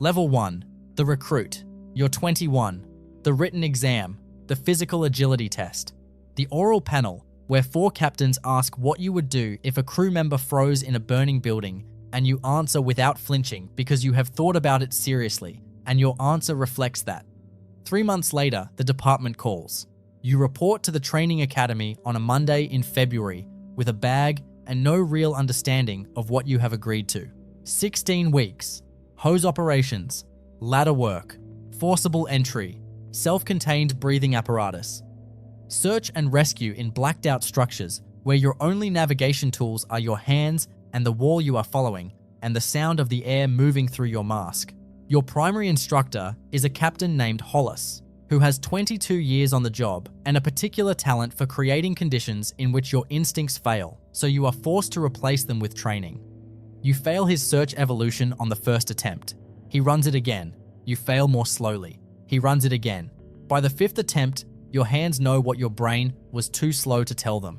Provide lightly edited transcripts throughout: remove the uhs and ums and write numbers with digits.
Level 1. The recruit. You're 21. The written exam. The physical agility test. The oral panel, where 4 captains ask what you would do if a crew member froze in a burning building, and you answer without flinching because you have thought about it seriously, and your answer reflects that. 3 months later, the department calls. You report to the training academy on a Monday in February with a bag and no real understanding of what you have agreed to. 16 weeks. Hose operations, ladder work, forcible entry, self-contained breathing apparatus. Search and rescue in blacked out structures where your only navigation tools are your hands and the wall you are following and the sound of the air moving through your mask. Your primary instructor is a captain named Hollis, who has 22 years on the job and a particular talent for creating conditions in which your instincts fail, so you are forced to replace them with training. You fail his search evolution on the first attempt. He runs it again. You fail more slowly. He runs it again. By the 5th attempt, your hands know what your brain was too slow to tell them.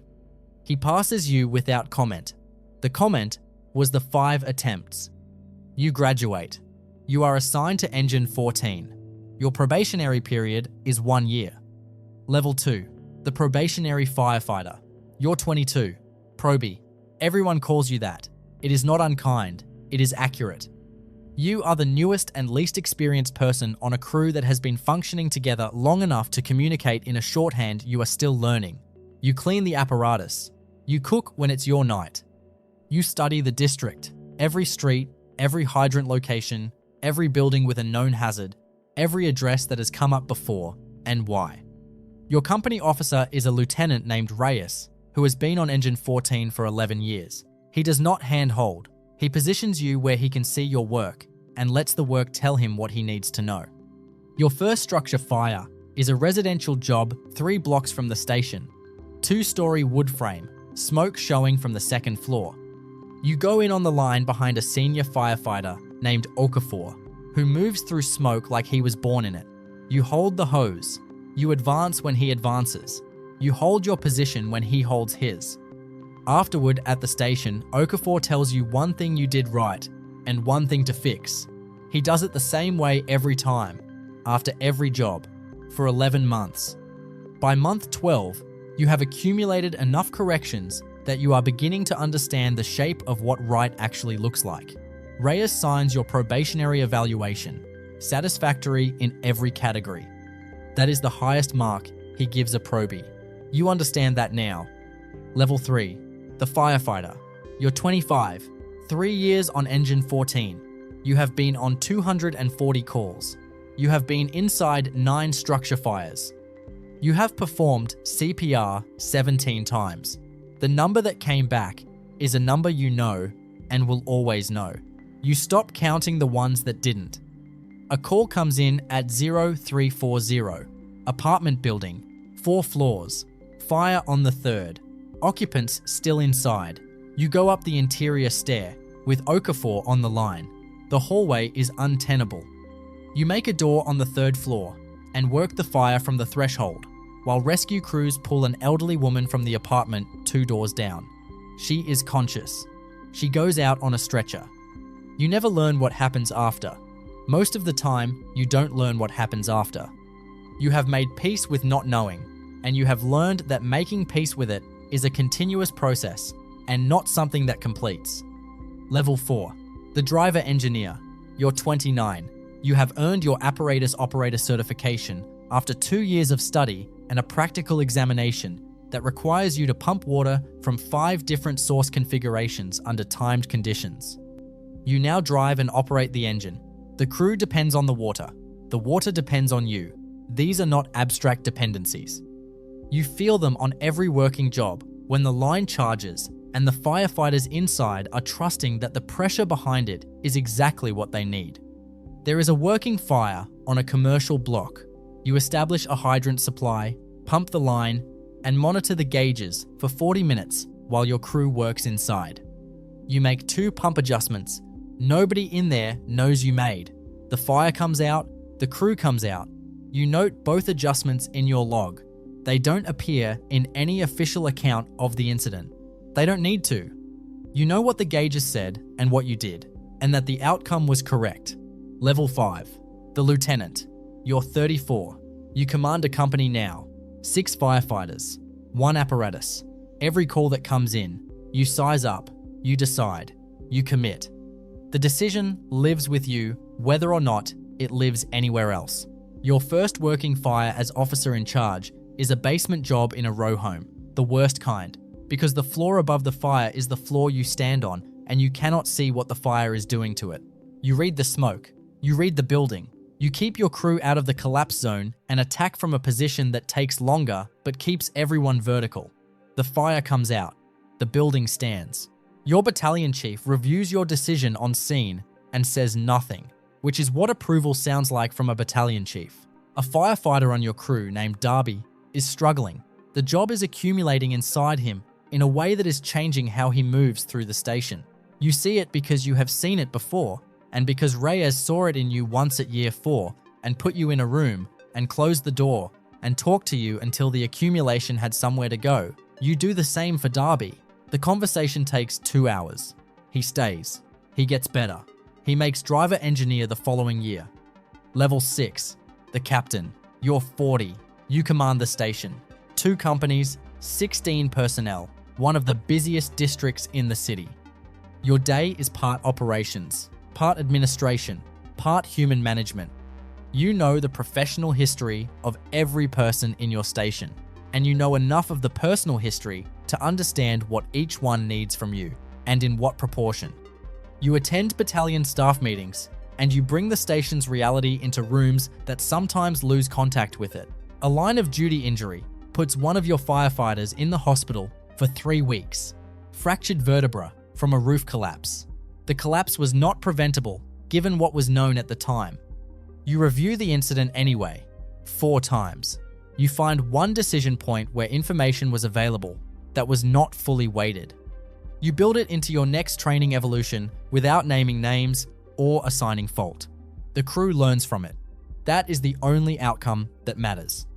He passes you without comment. The comment was the 5 attempts. You graduate. You are assigned to Engine 14. Your probationary period is 1 year. Level 2. The Probationary Firefighter. You're 22. Proby. Everyone calls you that. It is not unkind. It is accurate. You are the newest and least experienced person on a crew that has been functioning together long enough to communicate in a shorthand you are still learning. You clean the apparatus. You cook when it's your night. You study the district, every street, every hydrant location, every building with a known hazard, every address that has come up before, and why. Your company officer is a lieutenant named Reyes, who has been on Engine 14 for 11 years. He does not handhold. He positions you where he can see your work and lets the work tell him what he needs to know. Your first structure fire is a residential job 3 blocks from the station. 2-story wood frame, smoke showing from the 2nd floor. You go in on the line behind a senior firefighter named Okafor, who moves through smoke like he was born in it. You hold the hose. You advance when he advances. You hold your position when he holds his. Afterward, at the station, Okafor tells you one thing you did right and one thing to fix. He does it the same way every time, after every job, for 11 months. By month 12, you have accumulated enough corrections that you are beginning to understand the shape of what right actually looks like. Reyes signs your probationary evaluation, satisfactory in every category. That is the highest mark he gives a probie. You understand that now. Level 3. The Firefighter. You're 25. 3 years on Engine 14. You have been on 240 calls. You have been inside 9 structure fires. You have performed CPR 17 times. The number that came back is a number you know and will always know. You stop counting the ones that didn't. A call comes in at 0340. Apartment building, 4 floors. Fire on the 3rd. Occupants still inside. You go up the interior stair with Okafor on the line. The hallway is untenable. You make a door on the 3rd floor and work the fire from the threshold, while rescue crews pull an elderly woman from the apartment 2 doors down. She is conscious. She goes out on a stretcher. You never learn what happens after. Most of the time, you don't learn what happens after. You have made peace with not knowing, and you have learned that making peace with it is a continuous process and not something that completes. Level 4. The Driver Engineer. You're 29. You have earned your apparatus operator certification after 2 years of study and a practical examination that requires you to pump water from 5 different source configurations under timed conditions. You now drive and operate the engine. The crew depends on the water. The water depends on you. These are not abstract dependencies. You feel them on every working job when the line charges and the firefighters inside are trusting that the pressure behind it is exactly what they need. There is a working fire on a commercial block. You establish a hydrant supply, pump the line, and monitor the gauges for 40 minutes while your crew works inside. You make 2 pump adjustments. Nobody in there knows you made. The fire comes out, the crew comes out. You note both adjustments in your log. They don't appear in any official account of the incident. They don't need to. You know what the gauges said and what you did, and that the outcome was correct. Level 5. The Lieutenant. You're 34. You command a company now. 6 firefighters. 1 apparatus. Every call that comes in, you size up, you decide, you commit. The decision lives with you whether or not it lives anywhere else. Your first working fire as officer in charge is a basement job in a row home, the worst kind, because the floor above the fire is the floor you stand on and you cannot see what the fire is doing to it. You read the smoke, you read the building, you keep your crew out of the collapse zone and attack from a position that takes longer but keeps everyone vertical. The fire comes out, the building stands. Your battalion chief reviews your decision on scene and says nothing, which is what approval sounds like from a battalion chief. A firefighter on your crew named Darby is struggling. The job is accumulating inside him in a way that is changing how he moves through the station. You see it because you have seen it before, and because Reyes saw it in you once at year 4 and put you in a room and closed the door and talked to you until the accumulation had somewhere to go. You do the same for Darby. The conversation takes 2 hours. He stays. He gets better. He makes driver engineer the following year. Level 6. The Captain. You're 40. You command the station. 2 companies, 16 personnel, one of the busiest districts in the city. Your day is part operations, part administration, part human management. You know the professional history of every person in your station, and you know enough of the personal history to understand what each one needs from you, and in what proportion. You attend battalion staff meetings, and you bring the station's reality into rooms that sometimes lose contact with it. A line of duty injury puts one of your firefighters in the hospital for 3 weeks. Fractured vertebra from a roof collapse. The collapse was not preventable, given what was known at the time. You review the incident anyway, 4 times. You find one decision point where information was available that was not fully weighted. You build it into your next training evolution without naming names or assigning fault. The crew learns from it. That is the only outcome that matters.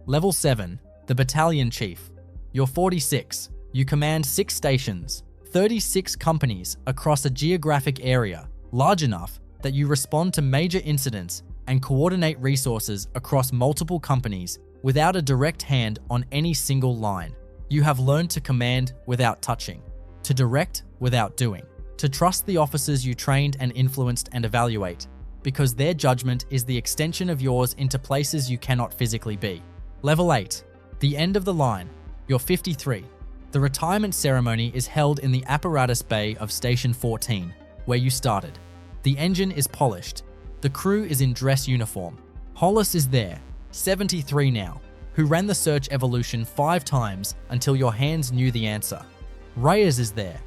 Level 7. The Battalion Chief. You're 46. You command 6 stations, 36 companies across a geographic area large enough that you respond to major incidents and coordinate resources across multiple companies without a direct hand on any single line. You have learned to command without touching, to direct without doing, to trust the officers you trained and influenced and evaluate, because their judgment is the extension of yours into places you cannot physically be. Level 8. The end of the line. You're 53. The retirement ceremony is held in the apparatus bay of Station 14, where you started. The engine is polished. The crew is in dress uniform. Hollis is there, 73 now, who ran the search evolution 5 times until your hands knew the answer. Reyes is there,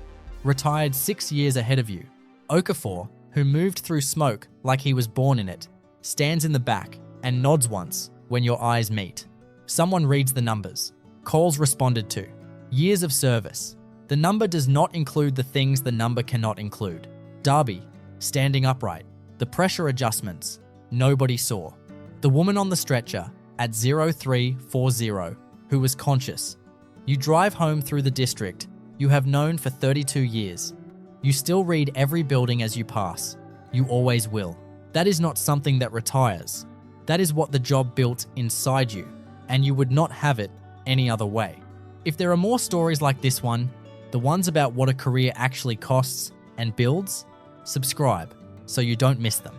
retired 6 years ahead of you. Okafor, who moved through smoke like he was born in it, stands in the back and nods once when your eyes meet. Someone reads the numbers. Calls responded to. Years of service. The number does not include the things the number cannot include. Darby, standing upright. The pressure adjustments. Nobody saw. The woman on the stretcher at 0340, who was conscious. You drive home through the district you have known for 32 years. You still read every building as you pass. You always will. That is not something that retires. That is what the job built inside you, and you would not have it any other way. If there are more stories like this one, the ones about what a career actually costs and builds, subscribe so you don't miss them.